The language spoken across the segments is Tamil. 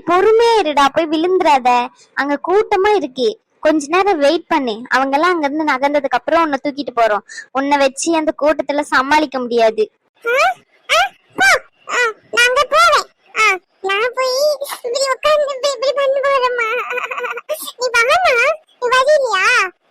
பொறுமையா இருடா, போய் விழுந்துராத. அங்க கூட்டமா இருக்கு, கொஞ்ச நேரம் வெயிட் பண்ணு. அவங்க எல்லாம் அங்க இருந்து நகர்ந்ததுக்கு அப்புறம் உன்னை தூக்கிட்டு போறோம். உன்னை வச்சு அந்த கூட்டத்துல சமாளிக்க முடியாது. நாங்க போறேன். நான் போய் இப்படி உட்கார்ந்து இப்படி பண்ண போறேம்மா. நீ வாமா, நீ வரலையா?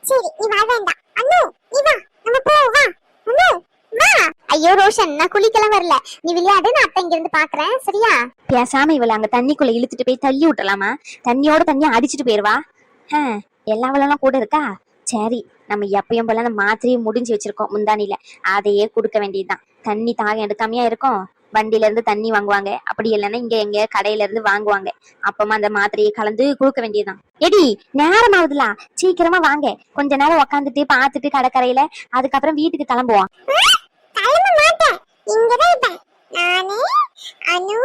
சரி, நீ வர வேண்டாம். அண்ணு நீ வா, நம்ம போவோம். வா அண்ணு வா. ஐயோ ரோஷன், நான் குளிக்கலாம் வரல, நீ விளையாடு, நான் அப்ப இங்க இருந்து பாக்குறேன், சரியா? பேசாம இவளை அங்க தண்ணிக்குள்ள இழுத்துட்டு போய் தள்ளி விட்டுலாமா? தண்ணியோட தண்ணி அடிச்சுட்டு போயிருவா. எல்லா வளம் கூட இருக்கா. சரி, நம்ம எப்பயும் போல அந்த மாத்திரையை முடிஞ்சு வச்சிருக்கோம் முந்தானில, அதையே கொடுக்க வேண்டியதுதான். தண்ணி தாகம் எடுக்காமையா இருக்கும். வண்டியில இருந்து தண்ணி வாங்குவாங்க, அப்படி இல்லைன்னா இங்க எங்க கடையில இருந்து வாங்குவாங்க. அப்பமா அந்த மாத்திரையை கலந்து கொடுக்க வேண்டியதுதான். எடி நேரம் ஆகுதுல, சீக்கிரமா வாங்க. கொஞ்ச நேரம் உக்காந்துட்டு பாத்துட்டு கடற்கரையில, அதுக்கப்புறம் வீட்டுக்கு கிளம்புவோம். கிளம்ப மாட்டேன், இங்கதான் இருப்பேன். நானே அனு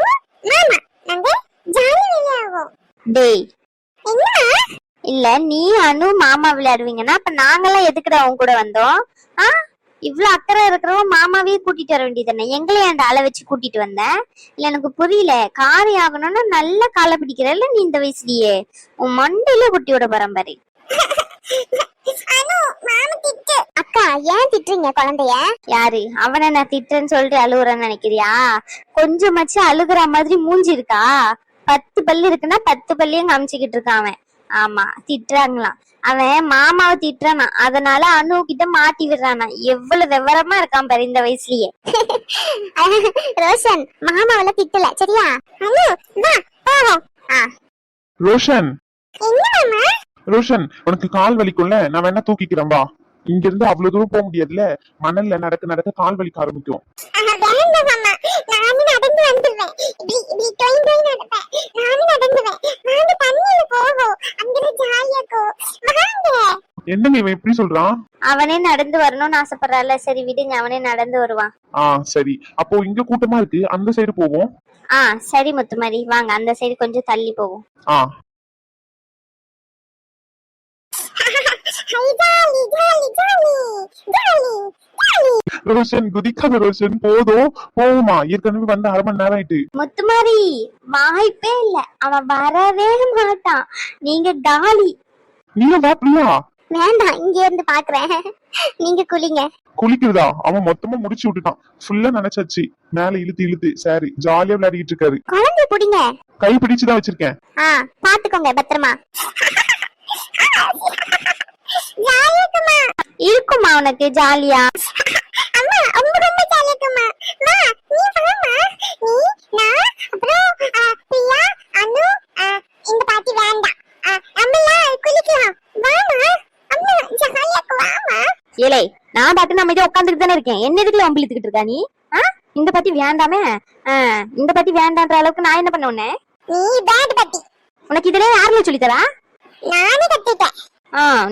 மாமா நாங்க ஜாலி விளையாடுவோம். டேய் என்ன? இல்ல, நீ அனு மாமா விளையாடுவீங்கன்னா அப்ப நாங்கெல்லாம் எதுக்குடா உன் கூட வந்தோம்? இவ்வளவு அக்கறை இருக்கிறவங்க மாமாவே கூட்டிட்டு வர வேண்டியது. எங்களையும் அந்த அளை வச்சு கூட்டிட்டு வந்த? இல்ல எனக்கு புரியல. காரி ஆகணும்னா நல்ல காலை பிடிக்கிறல்ல நீ இந்த வயசுலயே. உன் மண்டையில குட்டி விட பரம்பரை. அனு மாமா திட்டு. அக்கா ஏன் திட்டுறீங்க குழந்தைய? யாரு அவனை நான் திட்டுறேன்னு சொல்லிட்டு அழுகுறேன்னு நினைக்கிறியா? கொஞ்சமாச்சு அழுகுற மாதிரி மூஞ்சி இருக்கா? 10 பல்லு இருக்குன்னா 10 பல்லையும் காமிச்சுக்கிட்டு இருக்கான் அவன். ஆமா, திட்டுறாங்களாம். அவன் மாமாவை திட்டுறானா, அதனால அனு கிட்ட மாட்டி விடுறானா. எவ்வளவு விவரமா இருக்கான் பாரு இந்த வயசுலயே. ரோஷன் மாமாவெல்லாம் திட்டல, சரியா? அனு வா போவோம். ரோஷன், என்ன மாமா? ரோஷன், உனக்கு கால் வலிக்கும்ல, நான் வேணா தூக்கிக்கிறேன் வா. இங்க இருந்து அவ்வளவு தூரம் போக முடியாதுல, மணல்ல நடக்க நடக்க கால் வலிக்க ஆரம்பிக்கும். வேண்டாம் மாமா, நானும் நடந்து வந்துடுவேன். இப்படி இப்படி டொயின் டொயின் நடப்பேன், நானும் நடந்துவேன். வாங்க தண்ணியில போவோம், அங்க ஜாலியா இருக்கும். வாங்க. என்னங்க இவன் இப்படி சொல்றான்? அவனே நடந்து வரணும்னு ஆசைப்படுறால, சரி விடுங்க, அவனே நடந்து வருவான். சரி, அப்போ இங்க கூட்டமா இருக்கு, அந்த சைடு போவோம். சரி முத்துமாரி, வாங்க அந்த சைடு கொஞ்சம் தள்ளி போவோம். ரோஷன் குதிக்காத ரோஷன், போதும் போகுமா, ஏற்கனவே வந்து 1/2 மணி நேரம் ஆயிட்டு. முத்துமாரி வாய்ப்பே இல்ல, அவன் வரவே மாட்டான். நீங்க டாலி. நீங்க வாப்பியா? வேண்டாம், இங்க இருந்து பாக்குறேன், நீங்க குளிங்க. குளிக்கிறதா? அவன் மொத்தமா முடிச்சு விட்டுட்டான், ஃபுல்லா நினைச்சாச்சு. மேல இழுத்து இழுத்து சரி ஜாலியா விளையாடிட்டு இருக்காரு. குழந்தை புடிங்க. கை பிடிச்சுதான் வச்சிருக்கேன். பாத்துக்கோங்க பத்திரமா. இருக்குமா உனக்கு ஜாலியா? அம்மா ரொம்ப ரொம்ப ஜாலியா இருக்குமா. வா நீ வாமா, நீ நான் அப்புறம் பிரியா அனு இந்த பாட்டி வேண்டாம், நம்மலாம் குளிக்கலாம். வாமா அம்மா, ஜாலியா இருக்கு, வாமா. ஏலே, நான் பாட்டு நம்ம இதை உட்காந்துட்டு தானே இருக்கேன், என்ன இதுக்குள்ள அம்பிழுத்துக்கிட்டு இருக்கா நீ? இந்த பாட்டி வேண்டாமே. இந்த பாட்டி வேண்டான்ற அளவுக்கு நான் என்ன பண்ண உன்ன? நீ பேட் பாட்டி. உனக்கு இதுல யாருல சொல்லித்தரா? நானே கத்துட்டேன்.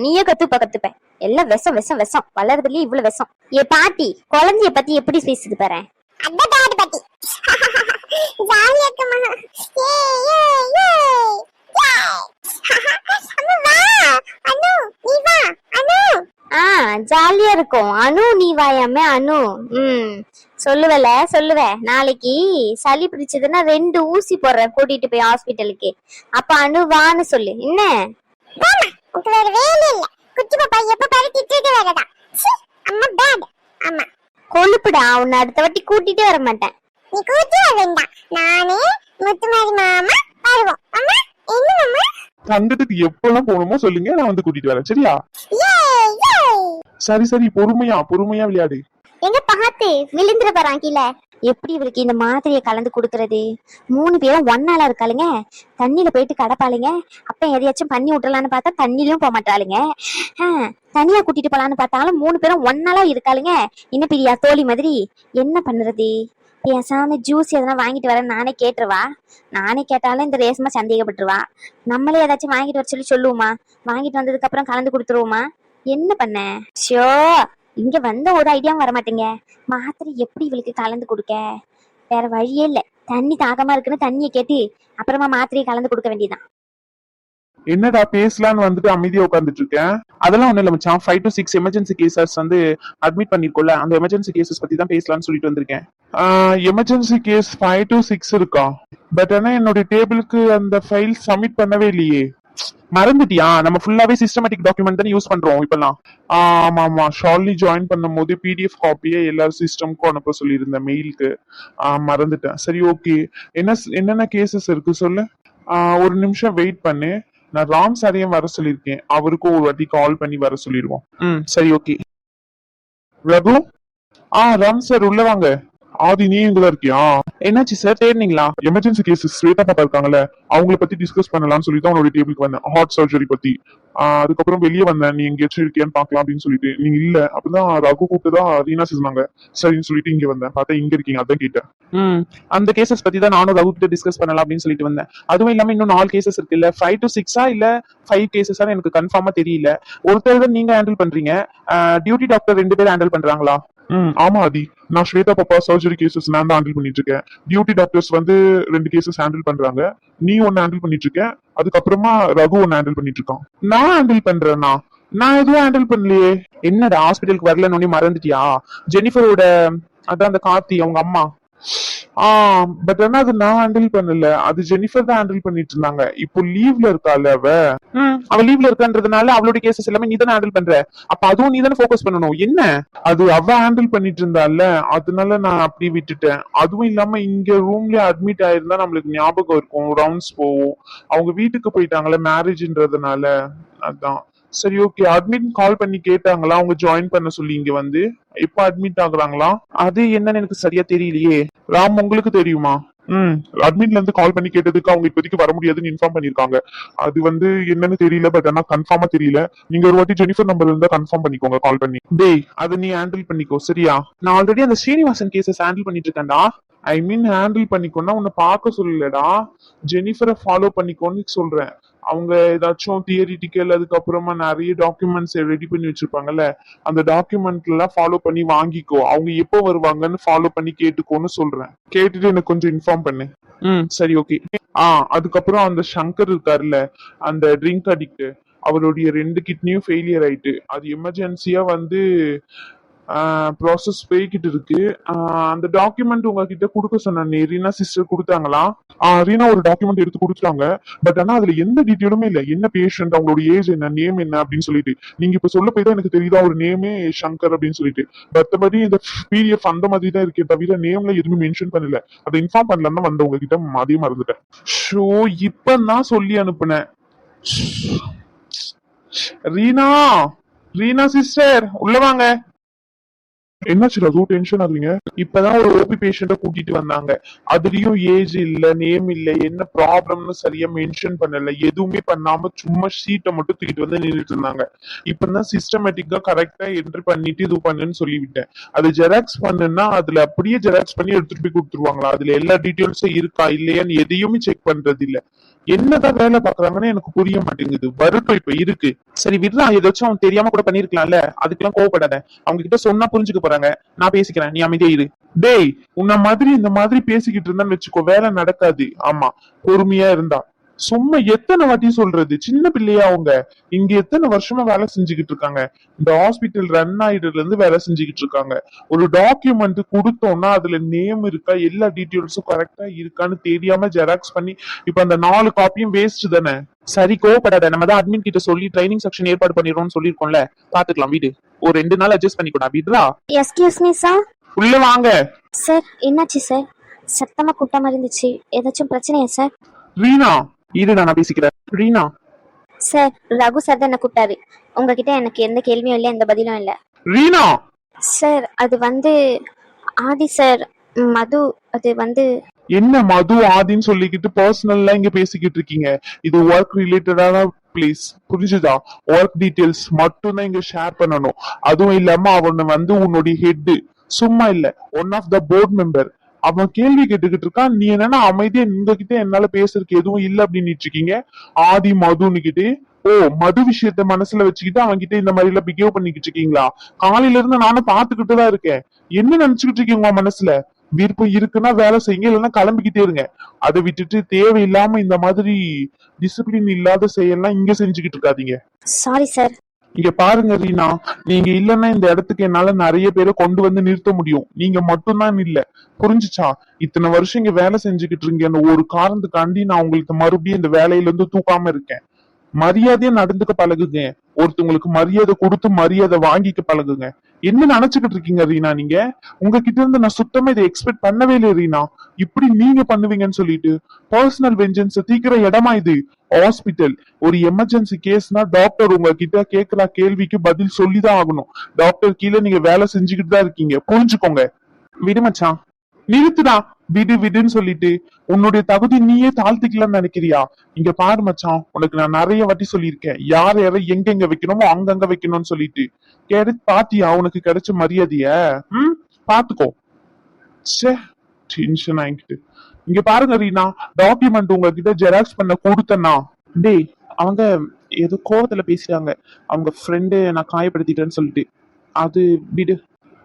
நீயே கத்துப்ப. எல்லாம் விஷம் விஷம் விஷம், வளர்றதுலயே இவ்வளவு விஷம். ஏ பாட்டி, குழந்தைய பத்தி எப்படி பேசுது பாரு. அட பேட் பாட்டி. ஜாலியா இருக்குமா. அம்மா வா அனு, நீ வா அனு. ஜாலியா இருக்கும். அனு நீ வாயாமே அனு. சொல்லுவ. நாளைக்கு சளி பிடிச்சதுன்னா 2 ஊசி போடுறேன், கூட்டிட்டு போய் ஹாஸ்பிட்டலுக்கு. அப்ப அனு வான்னு சொல்லு என்ன. உனக்கு வேற வேலை இல்ல, குச்சி பாப்பா எப்ப பாரு திட்டிட்டு வரதா. அம்மா பேட். ஆமா கொழுப்புடா, உன்னை அடுத்த வாட்டி கூட்டிட்டே வர மாட்டேன். நீ கூட்டி வர வேண்டாம், நானே முத்துமாரி மாமா வருவோம். அம்மா என்ன மாமா? தங்கத்துக்கு எப்பெல்லாம் போகணுமோ சொல்லுங்க, நான் வந்து கூட்டிட்டு வரேன், சரியா? சரி பொறுமையா விளையாடு. எங்க பார்த்து விழுந்துற போறான் கீழே. எப்படி இவருக்கு இந்த மாதிரியை கலந்து கொடுக்கறது? 3 பேரும் ஒன்னால இருக்காளுங்க, தண்ணியில போயிட்டு கடப்பாளுங்க. அப்ப எதையாச்சும் பண்ணி விட்டுலான்னு பார்த்தா தண்ணிலையும் போக மாட்டாளுங்க. தனியா கூட்டிட்டு போலான்னு பார்த்தாலும் 3 பேரும் ஒன்னாலா இருக்காளுங்க. என்ன பிரியா தோழி மாதிரி? என்ன பண்றது? பேசாம ஜூஸ் எதனா வாங்கிட்டு வரேன்னு நானே கேட்டுருவா. நானே கேட்டாலும் இந்த ரேசமா சந்தேகப்பட்டுருவா. நம்மளே ஏதாச்சும் வாங்கிட்டு வர சொல்லுவோமா? வாங்கிட்டு வந்ததுக்கு அப்புறம் கலந்து கொடுத்துருவோமா? என்ன பண்ண? ஷோ, இங்க வந்த ஒரு ஐடியாவும் வரமாட்டேங்க. மாத்திரை எப்படி இவளுக்கு கலந்து கொடுக்க? வேற வழியே இல்ல. தண்ணி தாகமா இருக்குன்னு தண்ணியை கேட்டு அப்புறமா மாத்திரையை கலந்து கொடுக்க வேண்டியதான். என்னடா பேசலான்னு வந்துட்டு அமைதியா உட்காந்துட்டு இருக்கேன். அதெல்லாம் ஒண்ணும் இல்ல மச்சான். 5 to 6 எமர்ஜென்சி கேசஸ் வந்து அட்மிட் பண்ணிருக்கோம்ல, அந்த எமர்ஜென்சி கேசஸ் பத்தி தான் பேசலாம்னு சொல்லிட்டு வந்திருக்கேன். எமர்ஜென்சி கேஸ் 5 to 6 இருக்கா? பட் ஆனா என்னோட டேபிளுக்கு அந்த ஃபைல் சப்மிட் பண்ணவே இல்லையே. மறந்துட்டியா? நம்ம ஃபுல்லாவே சிஸ்டமேட்டிக் டாக்குமெண்ட் தானே யூஸ் பண்றோம் இப்பெல்லாம். ஆமா ஆமா, ஷார்லி ஜாயின் பண்ணும்போது பிடிஎஃப் காப்பியை எல்லா சிஸ்டம்க்கும் அனுப்ப சொல்லியிருந்தேன் மெயிலுக்கு. மறந்துட்டேன். சரி ஓகே, என்னென்ன கேசஸ் இருக்கு சொல்லு. ஒரு நிமிஷம் வெயிட் பண்ணு, நான் ராம் சாரையும் வர சொல்லியிருக்கேன், அவருக்கும் ஒரு வாட்டி கால் பண்ணி வர சொல்லிடுவோம். சரி ஓகே. ரகு, ராம் சார் உள்ள வாங்க. ஆதி நீ இங்கதான் இருக்கியா? என்னாச்சு சார், தேடினீங்களா? எமர்ஜென்சி கேசஸ் ஸ்வேதா பாப்பா இருக்காங்கல்ல, அவங்கள பத்தி டிஸ்கஸ் பண்ணலாம்னு சொல்லி தான் உன்னோட டேபிளுக்கு வந்தேன், ஹார்ட் சர்ஜரி பத்தி. அதுக்கப்புறம் வெளியே வந்தேன், நீ எங்கேயாச்சும் இருக்கியான்னு பாக்கலாம் அப்படின்னு சொல்லிட்டு. நீங்க இல்ல, அப்பதான் ரகு கூப்பிட்டுதான் ரீனா சொன்னாங்க. சரின்னு சொல்லிட்டு இங்க வந்தேன், பார்த்தா இங்க இருக்கீங்க, அதான் கேட்டேன். அந்த கேசஸ் பத்தி தான் நானும் ரகு கிட்ட டிஸ்கஸ் பண்ணலாம் அப்படின்னு சொல்லிட்டு வந்தேன். அதுவும் இல்லாம இன்னும் 4 கேசஸ் இருக்கு இல்ல, 5 to 6 இல்ல 5 கேசஸா எனக்கு கன்ஃபார்மா தெரியல. ஒருத்தர் தான் நீங்க ஹேண்டில் பண்றீங்க, டியூட்டி டாக்டர் 2 பேர் ஹேண்டில் பண்றாங்களா? ஆமா ஆதி, நான் ஸ்வேதா பாப்பா சர்ஜரி கேசஸ் நான் தான் ஹேண்டில் பண்ணிட்டு இருக்கேன். டியூட்டி டாக்டர்ஸ் வந்து 2 கேசஸ் ஹேண்டில் பண்றாங்க, நீ ஒன்னு ஹேண்டில் பண்ணிட்டு இருக்க, அதுக்கப்புறமா ரகு ஒன்னு ஹேண்டில் பண்ணிட்டு இருக்கான். நான் ஹேண்டில் பண்றேன்னா? நான் எதுவும் ஹேண்டில் பண்ணலையே. என்னடா ஹாஸ்பிட்டலுக்கு வரலன்னு மறந்துட்டியா? ஜெனிஃபரோட அதான் அந்த கார்த்தி அவங்க அம்மா. பட் ஆனா அது நான் ஹேண்டில் பண்ணல, அது ஜெனிஃபர் தான் ஹேண்டில் பண்ணிட்டு இருந்தாங்க. இப்போ லீவ்ல இருக்கால அவ லீவ்ல இருக்கான்றதுனால அவளோட கேசஸ் எல்லாமே நீ தானே ஹேண்டில் பண்ற. அப்ப அதுவும் நீ தானே ஃபோக்கஸ் பண்ணணும். என்ன அது அவ ஹேண்டில் பண்ணிட்டு இருந்தால, அதனால நான் அப்படி விட்டுட்டேன். அதுவும் இல்லாம இங்க ரூம்ல அட்மிட் ஆயிருந்தா நம்மளுக்கு ஞாபகம் இருக்கும், ரவுண்ட்ஸ் போவோம். அவங்க வீட்டுக்கு போயிட்டாங்கல்ல மேரேஜ்ன்றதுனால, அதான். சரி ஓகே, அட்மிட் கால் பண்ணி கேட்டாங்களா அவங்க ஜாயின் பண்ண சொல்லி இங்க வந்து? இப்ப அட்மிட் ஆகுறாங்களா? அது என்னன்னு எனக்கு சரியா தெரியலையே. ராம் உங்களுக்கு தெரியுமா? அட்மிட்ல இருந்து கால் பண்ணி கேட்டதுக்கு அவங்க இப்போதைக்கு வர முடியாதுன்னு இன்ஃபார்ம் பண்ணிருக்காங்க. அது வந்து என்னன்னு தெரியல, பட் ஆனா கன்ஃபார்மா தெரியல. நீங்க ஒரு வாட்டி ஜெனிஃபர் நம்பர் இருந்தா கன்ஃபார்ம் பண்ணிக்கோங்க கால் பண்ணி. டேய், அதை நீ ஹேண்டில் பண்ணிக்கோ சரியா? நான் ஆல்ரெடி அந்த ஸ்ரீனிவாசன் கேசஸ் ஹேண்டில் பண்ணிட்டு இருக்கேன்டா. ஐ மீன் ஹேண்டில் பண்ணிக்கோன்னா உன்னை பார்க்க சொல்லலடா, ஜெனிஃபரை ஃபாலோ பண்ணிக்கோன்னு சொல்றேன். அவங்க ஏதாச்சும் தியரிட்டிக்கல் அதுக்கப்புறமா நிறைய டாக்குமெண்ட்ஸ் ரெடி பண்ணி வச்சிருப்பாங்கல்ல, அந்த டாக்குமெண்ட்ல எல்லாம் ஃபாலோ பண்ணி வாங்கிக்கோ. அவங்க எப்போ வருவாங்கன்னு ஃபாலோ பண்ணி கேட்டுக்கோன்னு சொல்றேன். கேட்டுட்டு எனக்கு கொஞ்சம் இன்ஃபார்ம் பண்ணு. சரி ஓகே. அதுக்கப்புறம் அந்த சங்கர் இருக்காருல்ல, அந்த ட்ரிங்க் அடிக்ட், அவருடைய 2 கிட்னியும் ஃபெயிலியர் ஆயிட்டு, அது எமர்ஜென்சியா வந்து ப்ராசஸ் போய்கிட்டு இருக்கு. அந்த டாக்குமெண்ட் உங்ககிட்ட கொடுக்க சொன்னேன், ரீனா சிஸ்டர் கொடுத்தாங்களா? ரீனா ஒரு டாக்குமெண்ட் எடுத்து கொடுத்துட்டாங்க, பட் ஆனா அதுல எந்த டீட்டெயிலுமே இல்ல. என்ன பேஷண்ட், அவங்களோட ஏஜ் என்ன, நேம் என்ன அப்படின்னு சொல்லிட்டு. நீங்க இப்ப சொல்ல போய் தான் எனக்கு தெரியுதா ஒரு நேமே சங்கர் அப்படின்னு சொல்லிட்டு. மற்றபடி இந்த பிடிஎஃப் அந்த மாதிரி தான் இருக்கே தவிர நேம்ல எதுவுமே மென்ஷன் பண்ணல. அதை இன்ஃபார்ம் பண்ணலன்னா வந்து உங்ககிட்ட அதையும் மறந்துட்டேன். ஷோ, இப்பதான் சொல்லி அனுப்புனேன். ரீனா, ரீனா சிஸ்டர் உள்ள வாங்க. என்னாச்சு ரகு, டென்ஷன் ஆகுறீங்க? இப்பதான் ஒரு ஓபி பேஷண்ட கூட்டிட்டு வந்தாங்க, அதுலயும் ஏஜ் இல்ல, நேம் இல்ல, என்ன ப்ராப்ளம்னு சரியா மென்ஷன் பண்ணல, எதுவுமே பண்ணாம சும்மா ஷீட்டை மட்டும் தூக்கிட்டு வந்து நின்றுட்டு இருந்தாங்க. இப்பதான் சிஸ்டமேட்டிக்கா கரெக்டா என்ட்ரி பண்ணிட்டு இது பண்ணுன்னு சொல்லிவிட்டேன். அது ஜெராக்ஸ் பண்ணுன்னா அதுல அப்படியே ஜெராக்ஸ் பண்ணி எடுத்துட்டு போய் கொடுத்துருவாங்களா? அதுல எல்லா டீட்டெயில்ஸும் இருக்கா இல்லையான்னு எதையுமே செக் பண்றது இல்ல. என்னதான் வேலை பாக்குறாங்கன்னு எனக்கு புரிய மாட்டேங்குது. வருத்தம் இப்ப இருக்கு. சரி விடுறா, ஏதாச்சும் அவன் தெரியாம கூட பண்ணிருக்கலாம்ல, அதுக்கெல்லாம் கோவப்படாத. அவங்க கிட்ட சொன்னா புரிஞ்சுக்க போறாங்க, நான் பேசிக்கிறேன், நீ அமைதியா இரு. டேய், உன்ன மாதிரி இந்த மாதிரி பேசிக்கிட்டு இருந்தான்னு வச்சுக்கோ, வேலை நடக்காது. ஆமா, பொறுமையா இருந்தா. சும்மா எத்தனை வாட்டி சொல்றது, சின்ன பிள்ளையா அவங்க. இங்க எத்தனை வருஷமா வேலை செஞ்சுக்கிட்டு இருக்காங்க, இந்த ஹாஸ்பிட்டல் ரன் ஆயிடுல இருந்து வேலை செஞ்சுக்கிட்டு இருக்காங்க. ஒரு டாக்குமெண்ட் கொடுத்தோம்னா அதுல நேம் இருக்கா, எல்லா டீட்டெயில்ஸும் கரெக்டா இருக்கான்னு தெரியாம ஜெராக்ஸ் பண்ணி இப்ப அந்த 4 காப்பியும் வேஸ்ட் தானே. சரி கோவப்படாத, நம்ம தான் அட்மின் கிட்ட சொல்லி ட்ரைனிங் செக்ஷன் ஏற்பாடு பண்ணிடுறோம்னு சொல்லிருக்கோம்ல, பாத்துக்கலாம் விடு. ஒரு 2 நாள் அட்ஜஸ்ட் பண்ணிக்கூடா, விடுறா. Excuse me sir. உள்ள வாங்க. சார் என்னாச்சு சார்? சத்தமா கூட்ட மாதிரி இருந்துச்சு, ஏதாச்சும் பிரச்சனையா சார்? ரீனா, இரு நான் பேசிக்கிறேன். ரீனா சார், ரகு சார் தான் என்ன கூப்பிட்டாரு. உங்ககிட்ட எனக்கு எந்த கேள்வியும் இல்லை, எந்த பதிலும் இல்லை. ரீனா சார், அது வந்து ஆதி சார், மது, அது வந்து. என்ன மது ஆதின்னு சொல்லிக்கிட்டு பர்சனல்லா இங்க பேசிக்கிட்டு இருக்கீங்க? இது ஒர்க் ரிலேட்டடான பிளேஸ், புரிஞ்சுதா? ஒர்க் டீடைல்ஸ் மட்டும் தான் இங்க ஷேர் பண்ணணும். அதுவும் இல்லாம அவனை வந்து உன்னுடைய ஹெட், சும்மா இல்ல, one of the board member. அவன் கேள்வி கேட்டுக்கிட்டு இருக்கான், நீ என்னன்னா அமைதியா உங்ககிட்ட என்னால பேசுறதுக்கு எதுவும் இல்ல அப்படின்னு இருக்கீங்க. ஆதி மதுன்னுகிட்டு, ஓ மது விஷயத்த மனசுல வச்சுக்கிட்டு அவங்க கிட்ட இந்த மாதிரி எல்லாம் பிஹேவ் பண்ணிக்கிட்டு இருக்கீங்களா? காலையில இருந்து நானும் பாத்துக்கிட்டு தான் இருக்கேன். என்ன நினைச்சுக்கிட்டு இருக்கீங்க உங்க மனசுல? விருப்பம் இருக்குன்னா வேலை செய்யுங்க, இல்லைன்னா கிளம்பிக்கிட்டே இருங்க. அதை விட்டுட்டு தேவையில்லாம இந்த மாதிரி டிசிப்ளின் இல்லாத செயல்லாம் இங்க செஞ்சுக்கிட்டு இருக்காதீங்க. Sorry sir. இங்க பாருங்க ரீனா, நீங்க இல்லன்னா இந்த இடத்துக்கு என்னால நிறைய பேரை கொண்டு வந்து நிறுத்த முடியும். நீங்க மட்டும்தான் இல்ல, புரிஞ்சுச்சா? இத்தனை வருஷம் இங்க வேலை செஞ்சுக்கிட்டு இருக்கீங்க, அந்த ஒரு காரணத்துக்காண்டி நான் உங்களுக்கு மறுபடியும் இந்த வேலையில இருந்து தூக்காம இருக்கேன். மரியாதையா நடந்துக்க பழகுங்க. ஒருத்தவங்களுக்கு மரியாதை கொடுத்து மரியாதை வாங்கிக்க பழகுங்க. என்ன நினைச்சுக்கிட்டு இருக்கீங்க ரீனா நீங்க? உங்ககிட்ட இருந்து நான் சுத்தமா இதை எக்ஸ்பெக்ட் பண்ணவே இல்லை ரீனா. இப்படி நீங்க பண்ணுவீங்கன்னு சொல்லிட்டு. பர்சனல் வெஞ்சன்ஸ் தீக்கிற இடமா இது? ஹாஸ்பிட்டல். ஒரு எமர்ஜென்சி கேஸ்னா டாக்டர் உங்ககிட்ட கேக்குற கேள்விக்கு பதில் சொல்லிதான் ஆகணும். டாக்டர் கீழே நீங்க வேலை செஞ்சுக்கிட்டு தான் இருக்கீங்க, புரிஞ்சுக்கோங்க. விடு மச்சான், நிறுத்துடா. விடு விடுன்னு சொல்லிட்டு உன்னுடைய தகுதி நீயே தாழ்த்திக்கலாம்னு நினைக்கிறியா? இங்க பாரு மச்சான், உனக்கு நான் நிறைய வாட்டி சொல்லியிருக்கேன், யார் யாரை எங்க வைக்கணுமோ அங்கங்க வைக்கணும்னு சொல்லிட்டு. பாத்தியா உனக்கு கிடைச்ச மரியாதைய? பாத்துக்கோ. டென்ஷன் ஆகிட்டு. இங்க பாருங்க ரீனா, டாக்குமெண்ட் உங்ககிட்ட ஜெராக்ஸ் பண்ண கொடுத்தனா? டேய், அவங்க ஏதோ கோவத்துல பேசிட்டாங்க. அவங்க ஃப்ரெண்டு நான் காயப்படுத்திட்டேன்னு சொல்லிட்டு. அது விடு.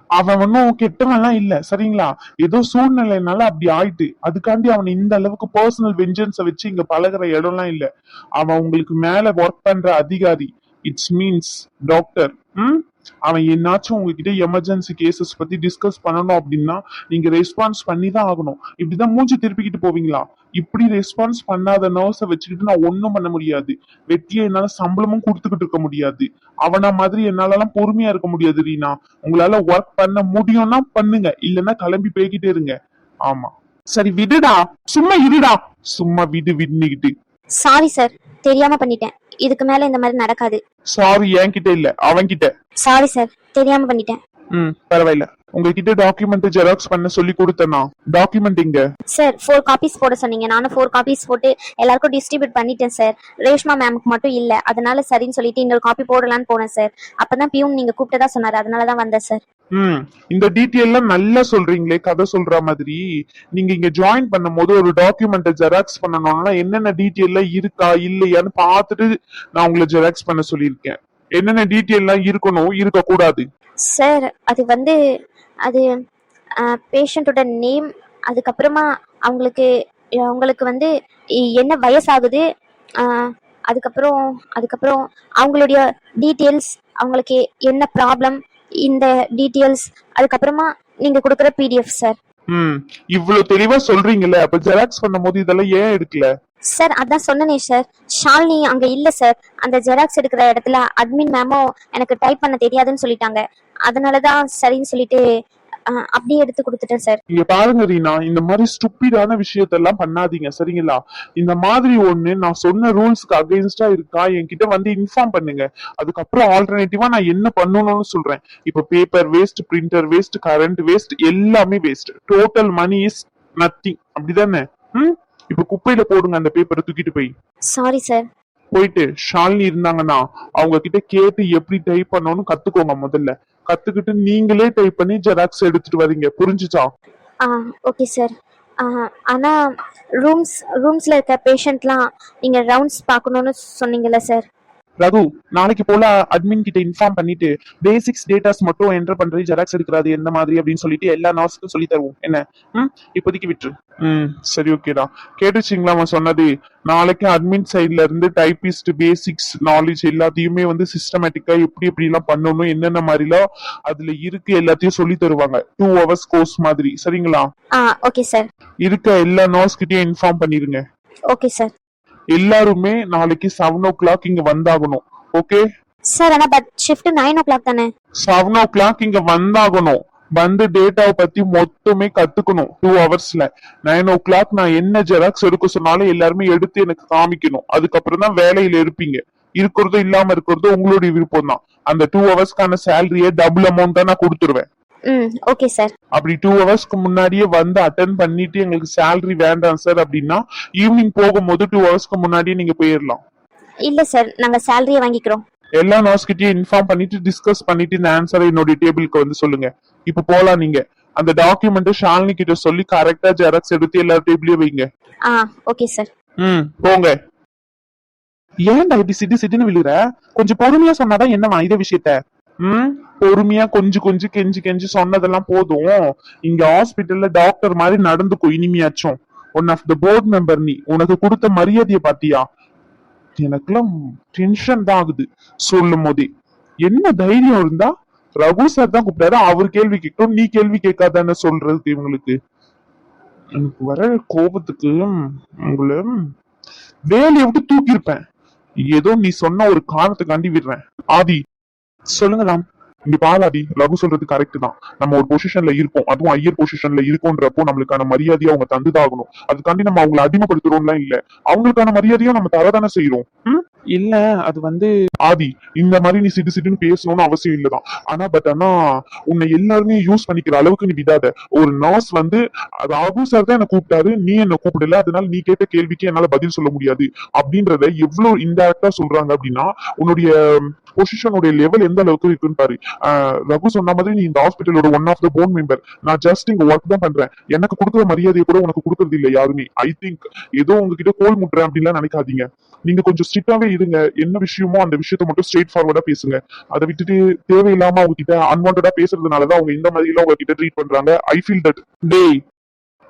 அவன் ஒன்னும் கெட்டவன்லாம் இல்ல, சரிங்களா? ஏதோ சூழ்நிலைனால அப்படி ஆயிட்டு. அதுக்காண்டி அவன் இந்த அளவுக்கு பர்சனல் வெஞ்சன்ஸ வச்சு இங்க பழகுற இடம்லாம் இல்ல. அவன் உங்களுக்கு மேல ஒர்க் பண்ற அதிகாரி. It's means doctor. அவன் என்னாச்சும் உங்ககிட்ட எமர்ஜென்சி கேசஸ் பத்தி டிஸ்கஸ் பண்ணணும் அப்படின்னா நீங்க ரெஸ்பான்ஸ் பண்ணி தான் ஆகணும். இப்படிதான் மூஞ்சி திருப்பிக்கிட்டு போவீங்களா? இப்படி ரெஸ்பான்ஸ் பண்ணாத நர்ஸை வச்சுக்கிட்டு நான் ஒன்னும் பண்ண முடியாது. வெட்டிய என்னால சம்பளமும் கொடுத்துக்கிட்டு இருக்க முடியாது. அவனா மாதிரி என்னாலலாம் பொறுமையா இருக்க முடியாது ரீனா. உங்களால ஒர்க் பண்ண முடியும்னா பண்ணுங்க, இல்லைன்னா கிளம்பி போய்கிட்டே இருங்க. ஆமா, சரி விடுடா, சும்மா இருடா. சும்மா விடு விடுன்னுகிட்டு. சாரி சார், தெரியாம பண்ணிட்டேன். இதுக்கு மேல இந்த மாதிரி நடக்காது. சாரி என்கிட்ட இல்ல, அவன்கிட்ட. சாரி சார், தெரியாம பண்ணிட்டேன். பரவாயில்ல. உங்ககிட்ட டாக்குமெண்ட் ஜெராக்ஸ் பண்ண சொல்லி கொடுத்தனா? டாக்குமெண்ட் இங்க சார் 4 காப்பீஸ் போட சொன்னீங்க. நானும் 4 காப்பீஸ் போட்டு எல்லாருக்கும் டிஸ்ட்ரிபியூட் பண்ணிட்டேன் சார். ரேஷ்மா மேம்க்கு மட்டும் இல்ல, அதனால சரின்னு சொல்லிட்டு இன்னொரு காப்பி போடலான்னு போனேன் சார். அப்பதான் பியூன் நீங்க கூப்பிட்டதா சொன்னாரு, அதனாலதான் வந்தேன் சார். இந்த டீட்டெயில்லாம் நல்லா சொல்றீங்களே, கதை சொல்ற மாதிரி. நீங்க இங்க ஜாயின் பண்ணும் போது ஒரு டாக்குமெண்ட் ஜெராக்ஸ் பண்ணணும்னா என்னென்ன டீட்டெயில்ல இருக்கா இல்லையான்னு பார்த்துட்டு நான் உங்களை ஜெராக்ஸ் பண்ண சொல்லியிருக்கேன். என்னென்ன டீட்டெயில்லாம் இருக்கணும், இருக்க கூடாது. சார் அது பேஷண்டோட நேம், அதுக்கப்புறமா அவங்களுக்கு வந்து என்ன வயசாகுது, அதுக்கப்புறம் அவங்களுடைய டீட்டெயில்ஸ், அவங்களுக்கு என்ன ப்ராப்ளம், இந்த டீட்டெயில்ஸ், அதுக்கப்புறமா நீங்க கொடுக்குற PDF சார். இவ்வளவு தெளிவா சொல்றீங்கல்ல, அப்ப ஜெராக்ஸ் பண்ணும்போது இதெல்லாம் ஏன் எடுக்கல? சார் அதான் சொன்னனே சார், ஷாலினி அங்க இல்ல சார். அந்த ஜெராக்ஸ் எடுக்கிற இடத்துல அட்மின் மேமும் எனக்கு டைப் பண்ண தெரியாதுன்னு சொல்லிட்டாங்க. அதனாலதான் சரின்னு சொல்லிட்டு அப்படியே எடுத்து கொடுத்துட்டேன் சார். இங்க பாருங்க ரீனா, இந்த மாதிரி ஸ்டூபிடான விஷயத்தெல்லாம் பண்ணாதீங்க, சரிங்களா? இந்த மாதிரி ஒண்ணு நான் சொன்ன ரூல்ஸ்க்கு அகைன்ஸ்டா இருக்கா என்கிட்ட வந்து இன்ஃபார்ம் பண்ணுங்க. அதுக்கப்புறம் ஆல்டர்னேட்டிவா நான் என்ன பண்ணணும்னு சொல்றேன். இப்ப paper waste, printer waste, current waste, எல்லாமே waste. Total money is nothing, அப்படிதானே? இப்ப குப்பையில போடுங்க அந்த பேப்பரை தூக்கிட்டு போய். Sorry sir. போயிட்டு ஷாலினி இருந்தாங்கன்னா அவங்க கிட்ட கேட்டு எப்படி டைப் பண்ணணும்னு கத்துக்கோங்க. முதல்ல கத்துக்கிட்டு நீங்களே டைப் பண்ணி ஜெராக்ஸ் எடுத்துட்டு வரீங்க, புரிஞ்சுச்சா? Okay sir. ஆனா ரூம்ஸ்ல இருக்க பேஷண்ட்லாம் நீங்க ரவுண்ட்ஸ் பார்க்கணும்னு சொன்னீங்கல்ல சார். ரகு, நாளைக்கு போல அட்மின் கிட்ட இன்ஃபார்ம் பண்ணிட்டு பேசிக்ஸ் டேட்டாஸ் மட்டும் என்டர் பண்றது, ஜெராக்ஸ் எடுக்கிறது எந்த மாதிரி அப்படின்னு சொல்லிட்டு எல்லா நர்ஸுக்கும் சொல்லி தருவோம். என்ன? இப்போதைக்கு விட்டுரு. சரி, ஓகேடா. கேட்டுச்சிங்களா அவன் சொன்னது? நாளைக்கு அட்மின் சைட்ல இருந்து டைபிஸ்ட் பேசிக்ஸ் நாலேஜ் எல்லாத்தையுமே வந்து சிஸ்டமேட்டிக்கா எப்படி எல்லாம் பண்ணணும், என்னென்ன மாதிரிலாம் அதுல இருக்கு எல்லாத்தையும் சொல்லி தருவாங்க. 2 hours கோர்ஸ் மாதிரி, சரிங்களா? Okay sir. இருக்க எல்லா நர்ஸ் கிட்டயும் இன்ஃபார்ம் பண்ணிருங்க. Okay sir. எல்லாருமே நாளைக்கு 7 o'clock இங்க வந்தாகணும். Okay sir? ஆனா பட் ஷிஃப்ட் 9 o'clock தானே? 7 o'clock இங்க வந்தாகணும். வந்து டேட்டாவை பத்தி மொத்தமே கத்துக்கணும் 2 hours-ல. 9 o'clock நான் என்ன ஜெராக்ஸ் எடுக்க சொன்னாலும் எல்லாருமே எடுத்து எனக்கு காமிக்கணும். அதுக்கப்புறம் தான் வேலையில இருப்பீங்க. இருக்கிறதோ இல்லாம இருக்கிறதோ உங்களுடைய விருப்பம் தான். அந்த 2 hours-க்கான சேலரியை டபுள் அமௌண்ட் தான் நான் கொடுத்துருவேன். Okay sir. அப்படி 2 hours-க்கு முன்னாடியே வந்து அட்டென்ட் பண்ணிட்டு எங்களுக்கு சேலரி வேண்டாம் சார் அப்படின்னா ஈவினிங் போகும்போது 2 hours-க்கு முன்னாடியே நீங்க போயிடலாம். இல்ல சார், நாங்க சேலரியை வாங்கிக்கிறோம். எல்லா நர்ஸ் கிட்டயும் இன்ஃபார்ம் பண்ணிட்டு டிஸ்கஸ் பண்ணிட்டு இந்த ஆன்சரை என்னோட டேபிளுக்கு வந்து சொல்லுங்க. இப்ப போலாம். நீங்க அந்த டாக்குமெண்ட் ஷாலினி கிட்ட சொல்லி கரெக்டா ஜெராக்ஸ் எடுத்து எல்லா டேபிளையும் வைங்க. Okay sir. போங்க. ஏன்டா இப்படி சிட்டு சிட்டுன்னு விழுற? கொஞ்சம் பொறுமையா சொன்னாதான் என்னவா இத விஷயத்த? பொறுமையா கொஞ்சம் கெஞ்சி சொன்னதெல்லாம் போதும். இங்க ஹாஸ்பிட்டல்ல டாக்டர் மாதிரி நடந்துக்கும் இனிமையாச்சும். One of the board member நீ, உனக்கு கொடுத்த மரியாதைய பாத்தியா? எனக்குலாம் டென்ஷன் தான் ஆகுது சொல்லும் போதே. என்ன தைரியம் இருந்தா ரகு சார் தான் கூப்பிட்டாரு, அவர் கேள்வி கேட்கணும், நீ கேள்வி கேட்காதான்னு சொல்றதுக்கு இவங்களுக்கு. எனக்கு வர கோபத்துக்கு உங்களை வேலையை விட்டு தூக்கியிருப்பேன். ஏதோ நீ சொன்ன ஒரு காரணத்துக்காண்டி விடுறேன். ஆதி சொல்லுங்க ராம். இங்க பாலாதி, ரகு சொல்றது கரெக்ட் தான். நம்ம ஒரு பொசிஷன்ல இருக்கோம், அதுவும் ஹையர் பொசிஷன்ல இருக்கோன்றப்போ நம்மளுக்கான மரியாதையை அவங்க தந்துதாகணும். அதுக்காண்டி நம்ம அவங்களை அடிமைப்படுத்துறோம்லாம் இல்ல, அவங்களுக்கான மரியாதையும் நம்ம தரதானே செய்யறோம். இல்ல அது வந்து ஆதி, இந்த மாதிரி நீ சிட்டுன்னு பேசணும்னு அவசியம் இல்லதான். ஆனா உன்னை எல்லாருமே யூஸ் பண்ணிக்கிற அளவுக்கு நீ விடாத. ஒரு நர்ஸ் வந்து ரகு சார் தான் என்ன கூப்பிட்டாரு, நீ என்ன கூப்பிடல, அதனால நீ கேட்ட கேள்விக்கு என்னால பதில் சொல்ல முடியாது அப்படின்றத எவ்வளவு இன்டைரக்டா சொல்றாங்க அப்படின்னா உன்னுடைய பொசிஷனுடைய லெவல் எந்த அளவுக்கு இருக்குன்னு பாரு. ரகு சொன்ன மாதிரி நீ இந்த ஹாஸ்பிட்டலோட ஒன் ஆஃப் த போன் மெம்பர். நான் ஜஸ்ட் இங்க ஒர்க் தான் பண்றேன். எனக்கு கொடுக்குற மரியாதையை கூட உனக்கு கொடுக்கறது இல்லை யாருமே. ஐ திங்க் ஏதோ உங்ககிட்ட கோல் முட்டுறேன் அப்படின்லாம் நினைக்காதீங்க. நீங்க கொஞ்சம் ஸ்ட்ரிக்டாவே இருங்க. என்ன விஷயமோ அந்த விஷயத்த மட்டும் ஸ்ட்ரெயிட் ஃபார்வர்டா பேசுங்க. அதை விட்டுட்டு தேவையில்லாம அவங்க கிட்ட அன்வான்டா பேசுறதுனாலதான் அவங்க இந்த மாதிரி எல்லாம் உங்ககிட்ட ட்ரீட் பண்றாங்க. I feel that. டேய்,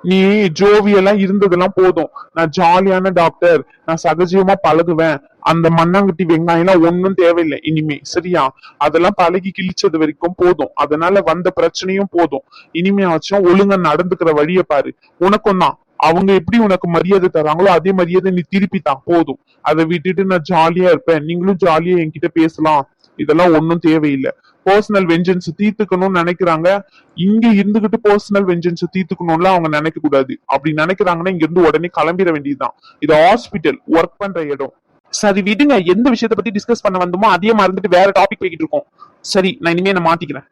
நீ ஜோவியெல்லாம் இருந்ததெல்லாம் போதும். நான் ஜாலியான டாக்டர், நான் சகஜமா பழகுவேன். அந்த மண்ணாங்கட்டி வெங்காயம் எல்லாம் ஒன்னும் தேவையில்லை இனிமே, சரியா? அதெல்லாம் பழகி கிழிச்சது வரைக்கும் போதும். அதனால வந்த பிரச்சனையும் போதும். இனிமையாச்சும் ஒழுங்கா நடந்துக்கிற வழிய பாரு. உனக்கும் தான் அவங்க எப்படி உனக்கு மரியாதை தராங்களோ அதே மரியாதை நீ திருப்பி தான் போதும். அதை விட்டுட்டு நான் ஜாலியா இருப்பேன், நீங்களும் ஜாலியா என்கிட்ட பேசலாம், இதெல்லாம் ஒன்னும் தேவையில்லை. பர்சனல் வெஞ்சன்ஸ் தீர்த்துக்கணும்னு நினைக்கிறாங்க. இங்க இருந்துகிட்டு பர்சனல் வெஞ்சன்ஸ் தீர்த்துக்கணும்ல அவங்க நினைக்க கூடாது. அப்படி நினைக்கிறாங்கன்னா இங்க இருந்து உடனே கிளம்பிட வேண்டியதுதான். இது ஹாஸ்பிட்டல், ஒர்க் பண்ற இடம். சரி விடுங்க, எந்த விஷயத்த பத்தி டிஸ்கஸ் பண்ண வந்தோமோ அதையே மறந்துட்டு வேற டாபிக் போய்கிட்டு இருக்கோம். சரி, நான் இனிமே நான் மாத்திக்கிறேன்.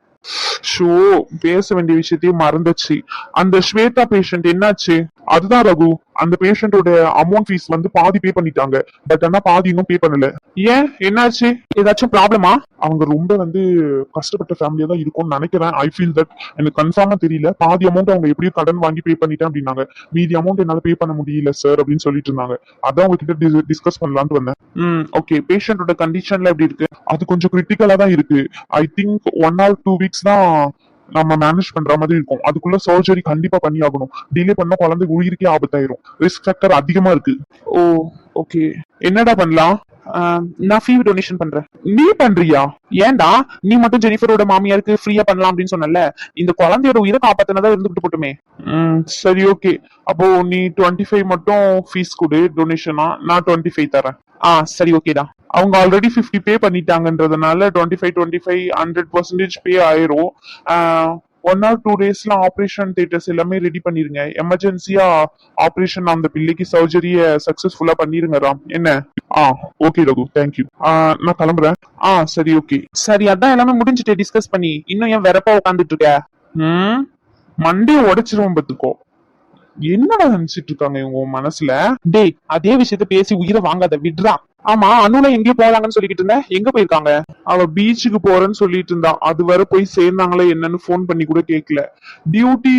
ஷோ, பேச வேண்டிய விஷயத்தையும் மறந்துச்சு. அந்த ஸ்வேதா பேஷண்ட் என்னாச்சு? அதுதான் ரகு, அந்த பேஷண்டோட அமௌண்ட் ஃபீஸ் வந்து பாதி பே பண்ணிட்டாங்க. பட் ஆனா பாதி இன்னும் பே பண்ணல. ஏன், என்னாச்சு? ஏதாச்சும் ப்ராப்ளமா? அவங்க ரொம்ப வந்து கஷ்டப்பட்ட ஃபேமிலியா தான் இருக்கும்னு நினைக்கிறேன். I feel that. எனக்கு கன்ஃபார்மா தெரியல. பாதி அமௌண்ட் அவங்க எப்படியும் கடன் வாங்கி பே பண்ணிட்டேன் அப்படின்னாங்க. மீதி அமௌண்ட் என்னால பே பண்ண முடியல சார் அப்படின்னு சொல்லிட்டு இருந்தாங்க. அதான் உங்ககிட்ட டிஸ்கஸ் பண்ணலாம்னு வந்தேன். ஓகே. பேஷண்டோட கண்டிஷன்ல எப்படி இருக்கு? அது கொஞ்சம் கிரிட்டிக்கலா தான் இருக்கு. ஐ திங்க் 1 or 2 weeks தான் நம்ம மேனேஜ் பண்ற மாதிரி இருக்கும். அதுக்குள்ள சர்ஜரி கண்டிப்பா பண்ணி ஆகணும். டிலே பண்ண குழந்தை உயிருக்கே ஆபத்தாயிரும். ரிஸ்க் ஃபேக்டர் அதிகமா இருக்கு. ஓ ஓகே. என்னடா பண்ணலாம்? நான் ஃபீ டொனேஷன் பண்றேன். நீ பண்றியா? ஏன்டா நீ மட்டும் ஜெனிஃபரோட மாமியாருக்கு ஃப்ரீயா பண்ணலாம் அப்படின்னு சொன்னல. இந்த குழந்தையோட உயிரை காப்பாத்தினதா இருந்துகிட்டு போட்டுமே. சரி ஓகே. அப்போ நீ 25 மட்டும் ஃபீஸ் கொடு டொனேஷனா, நான் 25 தரேன். சரி ஓகேடா. அவங்க ஆல்ரெடி 50 பே பண்ணிட்டாங்கன்றதுனால 25 100% பே ஆயிரும். 1 or 2 daysல ஆபரேஷன் தியேட்டர்ஸ் எல்லாமே ரெடி பண்ணிருங்க. எமர்ஜென்சியா ஆபரேஷன் அந்த பிள்ளைக்கு சர்ஜரிய சக்சஸ்ஃபுல்லா பண்ணிருங்க ராம். என்ன? Okay Raghu, thank you. நான் கிளம்புறேன். சரி ஓகே. சரி, அதான் எல்லாமே முடிஞ்சுட்டு டிஸ்கஸ் பண்ணி இன்னும் ஏன் வெறப்பா உட்காந்துட்டு இருக்க? மண்டே உடைச்சிருவோம் பத்துக்கோ. என்னடா நினைச்சிட்டு இருக்காங்க இவங்க மனசுல? டேய், அதே விஷயத்த பேசி உயிரை வாங்காத, விட்றா. ஆமா, அனுல எங்கேயோ போறாங்கன்னு சொல்லிட்டு இருந்த, எங்க போயிருக்காங்க? அவ பீச்சுக்கு போறேன்னு சொல்லிட்டு இருந்தா. அது வர போய் சேர்ந்தாங்களே என்னன்னு போன் பண்ணி கூட கேட்கல. டியூட்டி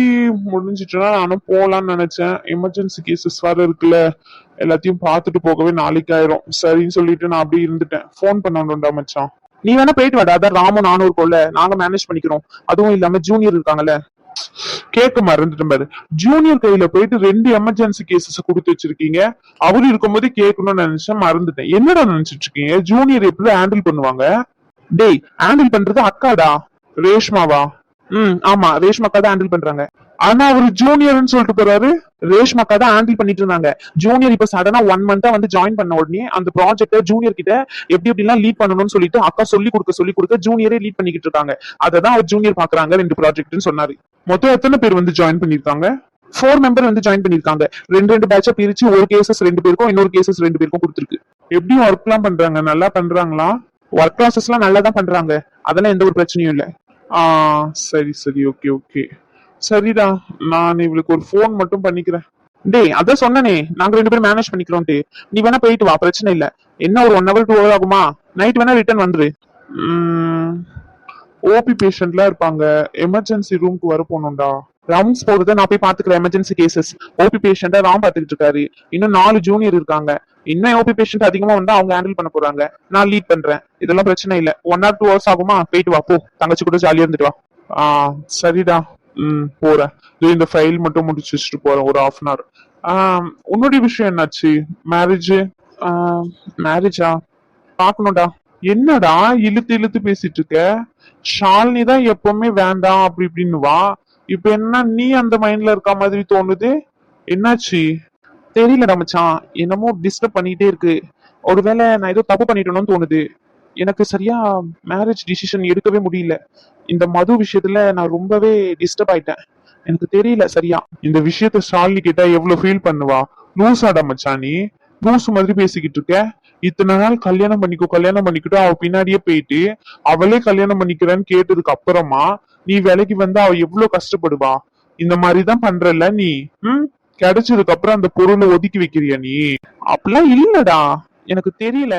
முடிஞ்சிட்டுனா நானும் போலான்னு நினைச்சேன். எமர்ஜென்சி கேசஸ் வேற இருக்குல்ல, எல்லாத்தையும் பார்த்துட்டு போகவே நாளைக்கு ஆயிரும். சரின்னு சொல்லிட்டு நான் அப்படியே இருந்துட்டேன். போன் பண்ணணும்டா மச்சான். நீ வேணா போயிட்டு வாடா, அதான் ராமும் நானும் இருக்கோம்ல, நாங்க மேனேஜ் பண்ணிக்கிறோம். அதுவும் இல்லாம ஜூனியர் இருக்காங்கல்ல. கேட்க மறந்துட்டேன் பாரு. ஜூனியர் கையில போயிட்டு 2 எமர்ஜென்சி கேசஸ் கொடுத்து வச்சிருக்கீங்க. அவரு இருக்கும்போது கேட்கணும்னு நினைச்சேன், மறந்துட்டேன். என்னடா நினைச்சிட்டு இருக்கீங்க? ஜூனியர் எப்படி ஹேண்டில் பண்ணுவாங்க? டேய், ஹேண்டில் பண்றது அக்காடா. ரேஷ்மாவா? ஆமா, ரேஷ்மாக்கா தான் ஹேண்டில் பண்றாங்க. ஆனா அவரு ஜூனியர்னு சொல்லிட்டு போறாரு. ரேஷ்மாக்கா தான் ஹேண்டில் பண்ணிட்டு இருந்தாங்க. ஜூனியர் இப்ப சடனா 1 month வந்து ஜாயின் பண்ண உடனே அந்த ப்ராஜெக்ட ஜூனியர் கிட்ட எப்படி எப்படிலாம் லீட் பண்ணணும்னு சொல்லிட்டு அக்கா சொல்லி கொடுக்க ஜூனியரே லீட் பண்ணிக்கிட்டு இருக்காங்க. அததான் அவர் ஜூனியர் பாக்குறாங்க 2 ப்ராஜெக்ட்னு சொன்னாரு. மொத்தம் எத்தனை பேர் வந்து ஜாயின் பண்ணிருக்காங்க? 4 மெம்பர் வந்து ஜாயின் பண்ணிருக்காங்க. 2 பேட்சா பிரிச்சு ஒரு கேசஸ் 2 பேருக்கும், இன்னொரு கேசஸ் 2 பேருக்கும் கொடுத்துருக்கு. எப்படி ஒர்க் எல்லாம் பண்றாங்க? நல்லா பண்றாங்களா? ஒர்க் ப்ராசஸ் எல்லாம் நல்லா தான் பண்றாங்க. அதெல்லாம் எந்த ஒரு பிரச்சனையும் இல்ல. சரி ஓகே ஓகே. சரிடா, நான் இவளுக்கு ஒரு போன் மட்டும் பண்ணிக்கிறேன். டேய், அதான் சொன்னனே, நாங்க 2 பேரும் மேனேஜ் பண்ணிக்கிறோம்ட்டு. நீ வேணா போயிட்டு வா, பிரச்சனை இல்ல. என்ன ஒரு 1 hour 2 hour ஆகுமா? நைட் வேணா ரிட்டர்ன் வந்துரு. ஓபி பேஷண்ட்லாம் இருப்பாங்க. எமர்ஜென்சி ரூம்க்கு வர போகணும்டா. ரவுண்ட்ஸ் போறத நான் போய் பாத்துக்கிறேன். எமர்ஜென்சி கேசஸ் ஓபி பேஷண்டா ராம் பாத்துக்கிட்டு இருக்காரு. இன்னும் 4 ஜூனியர் இருக்காங்க. இன்னும் ஓபி பேஷண்ட் அதிகமா வந்தா அவங்க ஹேண்டில் பண்ண போறாங்க. நான் லீட் பண்றேன். இதெல்லாம் பிரச்சனை இல்ல. 1 or 2 hours ஆகுமா? போயிட்டு வா போ. தங்கச்சி கூட ஜாலியா இருந்துட்டு வா. சரிடா. போறேன். இந்த ஃபைல் மட்டும் முடிச்சு வச்சுட்டு போறேன் ஒரு 1/2 hour. உன்னுடைய விஷயம் என்னாச்சு? மேரேஜா? பாக்கணும்டா. என்னடா இழுத்து இழுத்து பேசிட்டு இருக்க? ஷாலினி தான் எப்பவுமே வேண்டாம் அப்படி இப்படின்னு வா. இப்ப என்ன நீ அந்த மைண்ட்ல இருக்க மாதிரி தோணுது? என்னாச்சு? தெரியலடா மச்சான். என்னமோ டிஸ்டர்ப் பண்ணிட்டே இருக்கு. ஒருவேளை நான் ஏதோ தப்பு பண்ணிட்டேன்னு தோணுது. எனக்கு சரியா மேரேஜ் டிசிஷன் எடுக்கவே முடியல. இந்த மது விஷயத்துல நான் ரொம்பவே டிஸ்டர்ப் ஆயிட்டேன். எனக்கு தெரியல சரியா. இந்த விஷயத்த ஷாலினி கேட்டா எவ்வளவு ஃபீல் பண்ணுவா? லூசாடா மச்சான் நீ. லூசு மாதிரி பேசிக்கிட்டு இருக்க. இத்தனை நாள் கல்யாணம் பண்ணிக்கிட்டு அவ பின்னாடியே போயிட்டு அவளே கல்யாணம் பண்ணிக்கிறேன்னு கேட்டதுக்கு அப்புறமா நீ வேலைக்கு வந்து அவ எவ்வளவு கஷ்டப்படுவா? இந்த மாதிரிதான் பண்றல நீ. கிடைச்சதுக்கு அப்புறம் அந்த பொருளை ஒதுக்கி வைக்கிறியா நீ? அப்படிலாம் இல்லடா. எனக்கு தெரியல.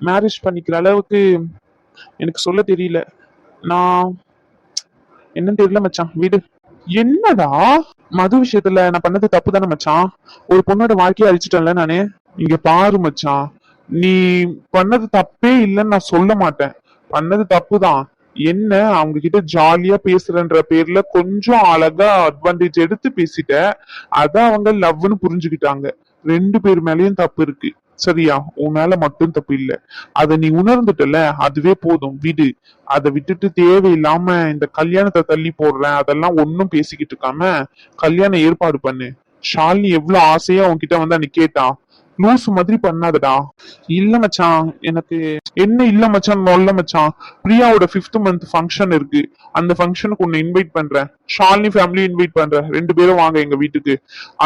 மேரேஜ் பண்ணிக்கிற அளவுக்கு எனக்கு சொல்ல தெரியல. நான் என்னன்னு தெரியல மச்சான். வீடு என்னடா மது விஷயத்துல நான் பண்ணது தப்பு தானே மச்சான்? ஒரு பொண்ணோட வாழ்க்கையை அழிச்சிட்டேன்ல நானு. இங்க பாரு மச்சான், நீ பண்ணது தப்பே இல்லைன்னு நான் சொல்ல மாட்டேன். பண்ணது தப்புதான். என்ன அவங்க கிட்ட ஜாலியா பேசுறன்ற பேர்ல கொஞ்சம் அழகா அட்வான்டேஜ் எடுத்து பேசிட்ட. அதான் அவங்க லவ்னு புரிஞ்சுக்கிட்டாங்க. 2 பேர் மேலயும் தப்பு இருக்கு. சரியா? உன் மேல மட்டும் தப்பு இல்ல. அத நீ உணர்ந்துட்டல, அதுவே போதும். விடு. அதை விட்டுட்டு தேவையில்லாம இந்த கல்யாணத்தை தள்ளி போடுறேன் அதெல்லாம் ஒன்னும் பேசிக்கிட்டு இருக்காம கல்யாணம் ஏற்பாடு பண்ணு. ஷாலினி எவ்வளவு ஆசையா உன்கிட்ட வந்து அன்னைக்கு கேட்டா. லூசு மாதிரி பண்ணாதடா. இல்ல மச்சான், எனக்கு என்ன இல்ல மச்சான், இல்ல மச்சான். பிரியாவோட 5th month ஃபங்க்ஷன் இருக்கு. அந்த ஃபங்க்ஷனுக்கு உன்னை இன்வைட் பண்றேன். ஷாலினி ஃபேமிலி இன்வைட் பண்றேன். 2 பேரும் வாங்க எங்க வீட்டுக்கு.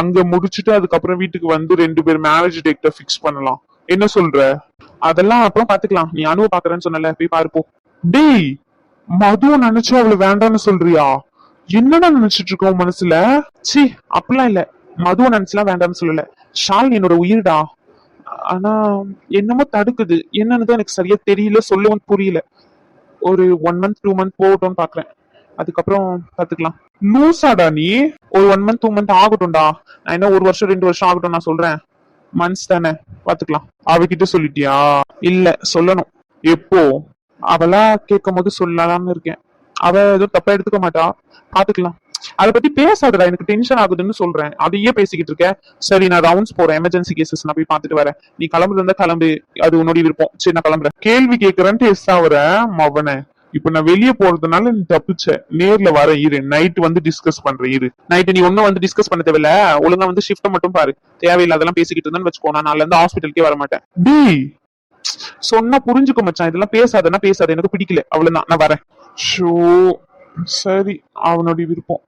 அங்க முடிச்சுட்டு அதுக்கப்புறம் வீட்டுக்கு வந்து 2 பேர் மேரேஜ் டேட்ட ஃபிக்ஸ் பண்ணலாம். என்ன சொல்ற? அதெல்லாம் அப்புறம் பாத்துக்கலாம். நீ அனுவ பாக்குறேன்னு சொன்னல, போய் பாருப்போ. டேய், மதுவை நினைச்சு அவளை வேண்டாம்னு சொல்றியா? என்னடா நினைச்சிட்டு இருக்க உன் மனசுல? சி, அப்படிலாம் இல்ல. மதுவை நினைச்சுலாம் வேண்டாம்னு சொல்லல. ஷாலினி என்னோட உயிர்டா. ஆனா என்னமோ தடுக்குது. என்னன்னு எனக்கு சரியா தெரியல, சொல்லவும் புரியல. ஒரு 1 month 2 month போகட்டும்னு பாக்குறேன். அதுக்கப்புறம் பாத்துக்கலாம். லூசாடா நீ. ஒரு 1 month 2 month ஆகட்டும்டா. நான் என்ன 1 வருஷம் 2 வருஷம் ஆகட்டும் நான் சொல்றேன். மந்த்ஸ் தானே, பாத்துக்கலாம். அவகிட்ட சொல்லிட்டியா? இல்ல, சொல்லணும். எப்போ? அவளா கேட்கும் போது சொல்லலாம்னு இருக்கேன். அவ எதுவும் தப்பா எடுத்துக்க மாட்டா. பாத்துக்கலாம். அதை பத்தி பேசாதடா, எனக்கு டென்ஷன் ஆகுதுன்னு சொல்றேன். அதையே பேசிக்கிட்டு இருக்க. சரி, நான் ரவுண்ட்ஸ் போறேன். எமர்ஜென்சி கேசஸ் நான் போய் பாத்துட்டு வரேன். நீ கிளம்புறதா கிளம்பு. அது உன்னோட விருப்பம். சரி, நான் கிளம்புறேன். கேள்வி கேட்கறேன்ட்டு எஸ் ஆகுற மவனை. இப்ப நான் வெளியே போறதுனால நீ தப்பிச்ச. நேர்ல வர இரு. நைட் வந்து டிஸ்கஸ் பண்றேன் இரு. நைட்டு நீ ஒன்னும் வந்து டிஸ்கஸ் பண்ண தேவையில்ல. ஒழுங்கா வந்து ஷிஃப்ட மட்டும் பாரு. தேவையில்லாதெல்லாம் பேசிக்கிட்டு இருந்தேன்னு வச்சுக்கோ, நான் நாளைல இருந்து ஹாஸ்பிட்டலுக்கே வர மாட்டேன். டேய், சொன்னா புரிஞ்சுக்க மச்சான். இதெல்லாம் பேசாத. எனக்கு பிடிக்கல. அவ்வளவுதான், நான் வரேன். ஷோ, சரி, அவனுடைய விருப்பம்.